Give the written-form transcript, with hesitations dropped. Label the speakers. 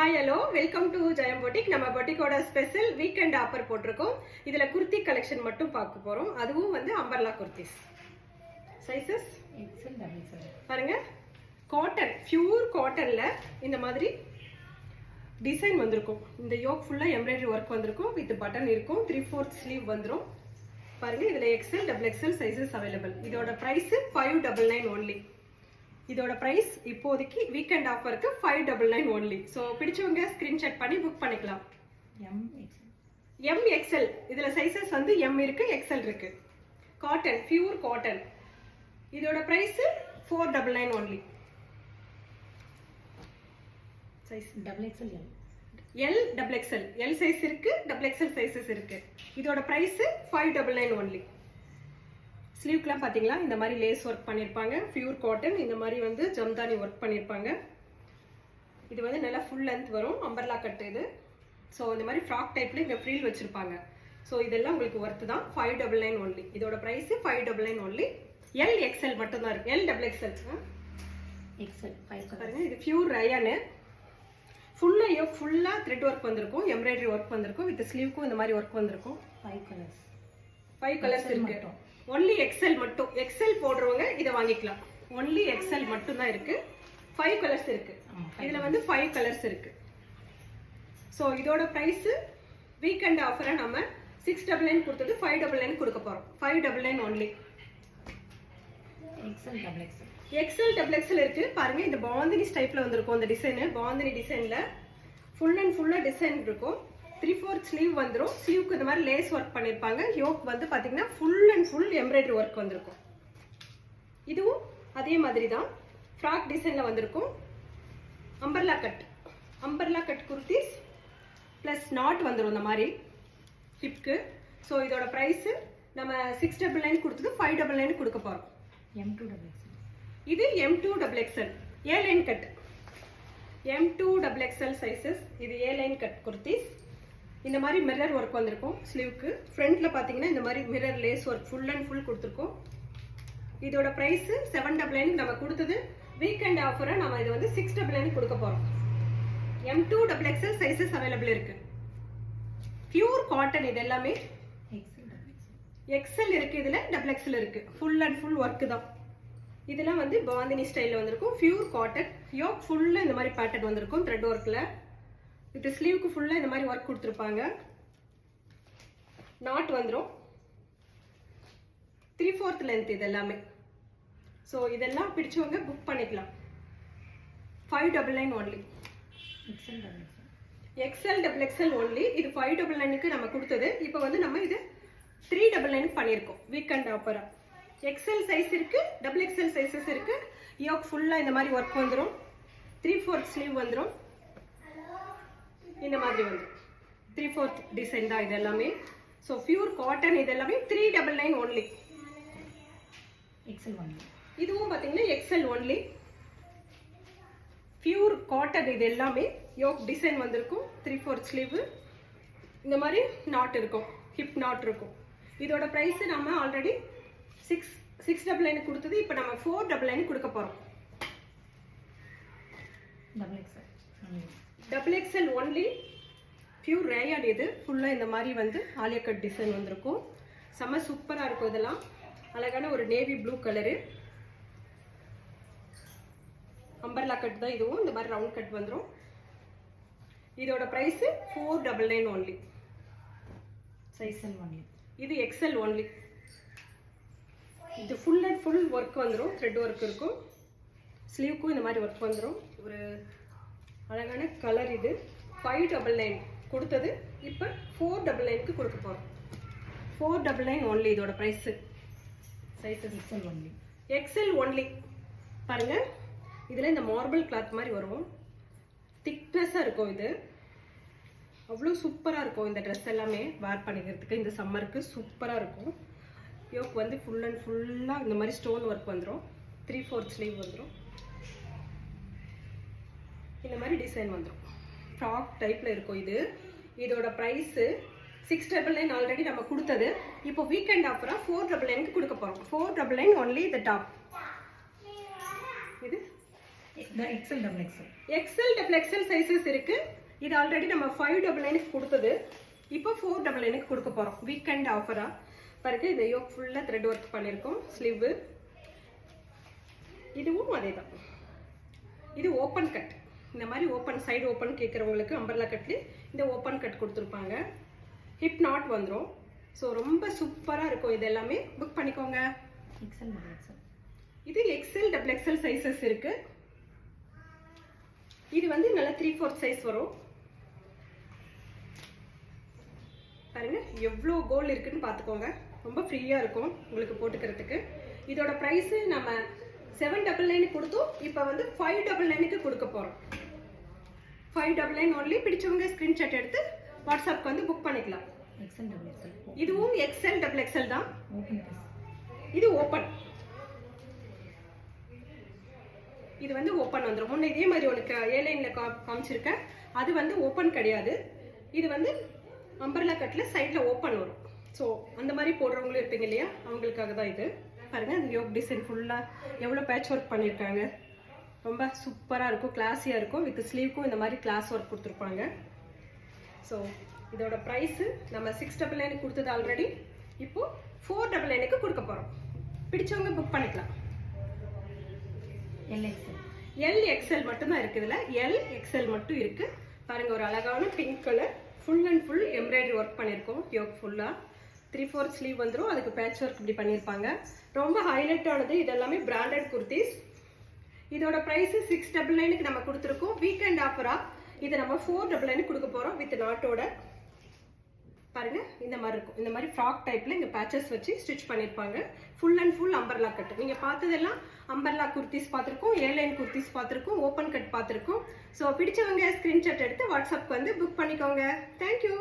Speaker 1: Hi, hello, welcome to Jayam Boutique. நம்ம பொட்டிக்கோட special weekend offer போட்டிருக்கோம். இதுல குர்த்தி கலெக்ஷன் மட்டும் பார்க்க போறோம். அதுவும் வந்து umbrella kurtis. Sizes
Speaker 2: XL double XL.
Speaker 1: பாருங்க. காட்டன், பியூர் காட்டன்ல இந்த மாதிரி டிசைன் வந்திருக்கும். இந்த யோக் ஃபுல்லா எம்ப்ராய்டரி வர்க் வந்திருக்கும். வித் பட்டன் இருக்கும். 3/4 ஸ்லீவ் வந்துரும். பாருங்க இதுல XL, double XL sizes available. இதோட பிரைஸ் 599 only. இதோட பிரைஸ் இப்போதைக்கு வீக்கெண்ட் ஆஃபருக்கு 599 only. ஸோ பிடிச்சவங்க ஸ்கிரீன்ஷாட் பண்ணி புக் பண்ணிக்கலாம். MXL இதுல சைஸஸ் வந்து M இருக்கு, XL இருக்கு. Cotton, pure cotton. இதோட price 499 only. Size
Speaker 2: double XL
Speaker 1: L double XL L size இருக்கு, double XL சைஸஸ் இருக்கு. இதோட பிரைஸ் 599 only. ஸ்லீவ்க்குலாம் பார்த்தீங்களா இந்த மாதிரி லேஸ் ஒர்க் பண்ணியிருப்பாங்க. பியூர் காட்டன் இந்த மாதிரி வந்து ஜம்தானி ஒர்க் பண்ணியிருப்பாங்க. இது வந்து நல்லா ஃபுல் லென்த் வரும். அம்பர்லா கட் இது. ஸோ இந்த மாதிரி ஃப்ராக் டைப்ல இங்கே ஃப்ரீல் வச்சிருப்பாங்க. ஸோ இதெல்லாம் உங்களுக்கு ஒர்த்து தான். 599 only. இதோட ப்ரைஸ் 599 only. LXL மட்டும்தான் இருக்கு. L double XL
Speaker 2: XL 5
Speaker 1: பாருங்க இது பியூர் ரயானு. ஃபுல்லா த்ரெட் ஒர்க் வந்திருக்கும், எம்ப்ராய்டரி ஒர்க் வந்திருக்கும். வித் ஸ்லீவ்க்கும் இந்த மாதிரி ஒர்க் வந்திருக்கும். 5 கலர்ஸ் இருக்கு. ஒன்லி XL மட்டும். XL போடுறவங்க இதை வாங்கிக்கலாம். ஒன்லி XL மட்டும் தான் இருக்கு. 5 கலர்ஸ் இருக்கு. இதுல வந்து 5 கலர்ஸ் இருக்கு. ஸோ இதோட பிரைஸ் வீக்கெண்ட் ஆஃபரை நம்ம 699 கொடுத்துட்டு 599 கொடுக்க போறோம். 599 only. XL double XL இருக்கு. பாருங்க இந்த பாந்தினி டைப்ல வந்திருக்கும். இந்த டிசைன் பாந்தினி டிசைன்ல ஃபுல் அண்ட் ஃபுல்லா டிசைன் இருக்கும். 3/4 ஸ்லீவ் வந்துடும். ஸ்லீவ்க்கு இந்த மாதிரி லேஸ் ஒர்க் பண்ணியிருப்பாங்க. யோக் வந்து பார்த்தீங்கன்னா full and full embroidery work வந்திருக்கும். இதுவும் அதே மாதிரி தான் ஃப்ராக் டிசைனில் வந்திருக்கும். Umbrella cut kurtis plus not வந்துடும் இந்த மாதிரி ஹிப்க்கு. ஸோ இதோட ப்ரைஸு நம்ம 699 கொடுத்தது 599 கொடுக்க போகிறோம். இது M2 double XL A line cut. M2 double XL sizes. இது A லைன் கட் குர்த்திஸ். இந்த மாதிரி மிரர் ஒர்க் வந்திருக்கும் ஸ்லீவ்க்கு. ஃப்ரண்ட்ல பாத்தீங்கன்னா இந்த மாதிரி mirror lace work full and full கொடுத்துருக்கோம். இதோட பிரைஸ் 799 நம்ம கொடுத்தது. வீக்கெண்ட் ஆஃபரா நம்ம இது வந்து 699 கொடுக்க போறோம். M2 double XL sizes available இருக்கு. பியூர் காட்டன் இது எல்லாமே. XL இருக்கு, இதுல double XL இருக்கு. ஃபுல் அண்ட் ஃபுல் ஒர்க் தான். இதெல்லாம் வந்து பாந்தினி ஸ்டைல்ல வந்திருக்கும். Pure cotton. யோக் ஃபுல்லா இந்த மாதிரி பேட்டர்ன் வந்திருக்கும் த்ரெட் ஒர்க்ல. வித் ஸ்லீவ்க்கு ஃபுல்லா இந்த மாதிரி ஒர்க் கொடுத்துருப்பாங்க. நாட் வந்துடும். 3/4 லென்த் இது எல்லாமே. ஸோ இதெல்லாம் பிடிச்சவங்க புக் பண்ணிக்கலாம். 599 only. XL double XL only. இது 599க்கு நம்ம கொடுத்தது. இப்போ வந்து நம்ம இது 399 பண்ணியிருக்கோம் வீக்கெண்ட் ஆஃபரா. XL சைஸ் இருக்கு, double XL சைஸஸ் இருக்கு. யோக் ஃபுல்லா இந்த மாதிரி ஒர்க் வந்துடும். 3/4 ஸ்லீவ் வந்துடும். இந்த மாதிரி வந்து 3/4 டிசைன் தான் இது எல்லாமே. ஸோ பியூர் காட்டன் இது எல்லாமே 399 only.
Speaker 2: XL only.
Speaker 1: இதுவும் பார்த்தீங்கன்னா XL only. பியூர் காட்டன் இது எல்லாமே. யோக் டிசைன் வந்திருக்கும். 3/4 ஸ்லீவ். இந்த மாதிரி நாட் இருக்கும், ஹிப் நாட் இருக்கும். இதோட ப்ரைஸ் நம்ம ஆல்ரெடி 699 கொடுத்தது. இப்போ நம்ம 499 கொடுக்க போறோம். double XL only. Pure rayon இது. ஃபுல்லா இந்த மாதிரி வந்து ஆலியா கட் டிசைன் வந்திருக்கும். செம்ம சூப்பரா இருக்கும். இதெல்லாம் அழகான ஒரு navy blue colour. Umbrella cut தான் இதுவும். இந்த மாதிரி ரவுண்ட் கட் வந்துடும். இதோட பிரைஸ் 499 only.
Speaker 2: Size only.
Speaker 1: இது XL only. இது ஃபுல் அண்ட் ஃபுல் ஒர்க் வந்துடும். த்ரெட் ஒர்க் இருக்கும். ஸ்லீவ்க்கும் இந்த மாதிரி ஒர்க் வந்துடும். ஒரு அழகான கலர் இது. 599 கொடுத்தது. இப்போ 499க்கு கொடுக்க போகிறோம். 499 only இதோட price. Size
Speaker 2: XL only.
Speaker 1: XL only. பாருங்க இதில் இந்த மார்பிள் கிளாத் மாதிரி வரும். திக்னஸாக இருக்கும் இது. அவ்வளோ சூப்பராக இருக்கும். இந்த ட்ரெஸ் எல்லாமே வேர் பண்ணிக்கிறதுக்கு இந்த சம்மருக்கு சூப்பராக இருக்கும். யோக் வந்து ஃபுல் அண்ட் ஃபுல்லாக இந்த மாதிரி ஸ்டோன் ஒர்க் வந்துடும். 3/4 ஸ்லீவ் வந்துடும். இந்த மாதிரி டிசைன் வந்துடும். ஃப்ராக் டைப்பில் இருக்கும் இது. இதோட ப்ரைஸு 699 ஆல்ரெடி நம்ம கொடுத்தது. இப்போ வீக்கெண்ட் ஆஃபரா 499க்கு கொடுக்க போகிறோம். 499 only the top. இது
Speaker 2: இந்த XL double XL.
Speaker 1: XL double XL sizes இருக்கு. இது ஆல்ரெடி நம்ம 599 கொடுத்தது. இப்போ 499 கொடுக்க போறோம் வீக்கெண்ட் ஆஃபரா. பாருங்க இந்த யோக் ஃபுல்லா த்ரெட் ஒர்க் பண்ணிருக்கோம். ஸ்லீவ் இதுவும் அதே தான். இது ஓப்பன் கட். இந்த மாதிரி ஓப்பன் சைடு ஓப்பன் கேட்குறவங்களுக்கு அம்பர்லா கட்ல இந்த ஓப்பன் கட் கொடுத்துருப்பாங்க. ஹிப் நாட் வந்துடும். ஸோ ரொம்ப சூப்பராக இருக்கும். இது எல்லாமே புக் பண்ணிக்கோங்க.
Speaker 2: XL double XL.
Speaker 1: இது எக்ஸல் டபுள் எக்ஸல் சைஸஸ் இருக்கு. இது வந்து நல்லா 3/4 சைஸ் வரும். பாருங்க எவ்வளோ கோல் இருக்குன்னு பார்த்துக்கோங்க. ரொம்ப ஃப்ரீயாக இருக்கும் உங்களுக்கு போட்டுக்கிறதுக்கு. இதோட ப்ரைஸு நம்ம 799 கொடுத்தோம். இப்போ வந்து 599க்கு கொடுக்க போகிறோம். 599 ஒன்லி. பிடிச்சவங்க ஸ்க்ரீன்ஷாட் எடுத்து வாட்ஸ்அப்க்கு வந்து புக் பண்ணிக்கலாம்.
Speaker 2: XL double XL.
Speaker 1: இதுவும் எக்ஸல் டபுள் எக்ஸல் தான்.
Speaker 2: Open piece.
Speaker 1: இது ஓப்பன். இது வந்து ஓப்பன் வந்துடும். முன்ன இதே மாதிரி உனக்கு ஏலைனில் காமிச்சிருக்கேன். அது வந்து ஓப்பன் கிடையாது. இது வந்து அம்பர்லா கட்டில் சைடில் ஓப்பன் வரும். ஸோ அந்த மாதிரி போடுறவங்களும் இருப்பீங்க இல்லையா, அவங்களுக்காக தான் இது. பாருங்கள் இந்த யோக் டிசைன் ஃபுல்லாக எவ்வளோ பேட்ச் ஒர்க் பண்ணியிருக்காங்க. ரொம்ப சூப்பராக இருக்கும், கிளாஸியாக இருக்கும். வித் ஸ்லீவ்க்கும் இந்த மாதிரி கிளாஸ் ஒர்க் கொடுத்துருப்பாங்க. ஸோ இதோட ப்ரைஸு நம்ம 699 கொடுத்தது ஆல்ரெடி. இப்போது 499க்கு கொடுக்க போகிறோம். பிடிச்சவங்க புக் பண்ணிக்கலாம்.
Speaker 2: L XL.
Speaker 1: எல் எக்ஸல் மட்டும்தான் இருக்குது. இதில் எல் எக்ஸல் மட்டும் இருக்குது. பாருங்கள் ஒரு அழகான pink colour full and full embroidery work பண்ணியிருக்கோம். யோக் ஃபுல்லாக 3/4 ஸ்லீவ் வந்துடும். அதுக்கு பேட்ச் ஒர்க் இப்படி பண்ணியிருப்பாங்க. ரொம்ப ஹைலைட் ஆனது. இதெல்லாமே பிராண்டட் குர்த்திஸ். இதோட ப்ரைஸு 699க்கு நம்ம கொடுத்துருக்கோம். வீக்கெண்ட் ஆஃபராக இதை நம்ம 499 கொடுக்க போகிறோம் வித் நாட்டோட. பாருங்க இந்த மாதிரி இருக்கும். இந்த மாதிரி ஃப்ராக் டைப்ல இங்கே பேச்சஸ் வச்சு ஸ்டிச் பண்ணியிருப்பாங்க. Full and full umbrella cut. நீங்கள் பார்த்ததெல்லாம் அம்பர்லா குர்த்திஸ் பார்த்துருக்கோம், ஏலைன் குர்த்திஸ் பார்த்துருக்கோம், ஓப்பன் கட் பார்த்துருக்கோம். ஸோ பிடிச்சவங்க ஸ்க்ரீன்ஷாட் எடுத்து வாட்ஸ்அப்க்கு வந்து புக் பண்ணிக்கோங்க. தேங்க்யூ.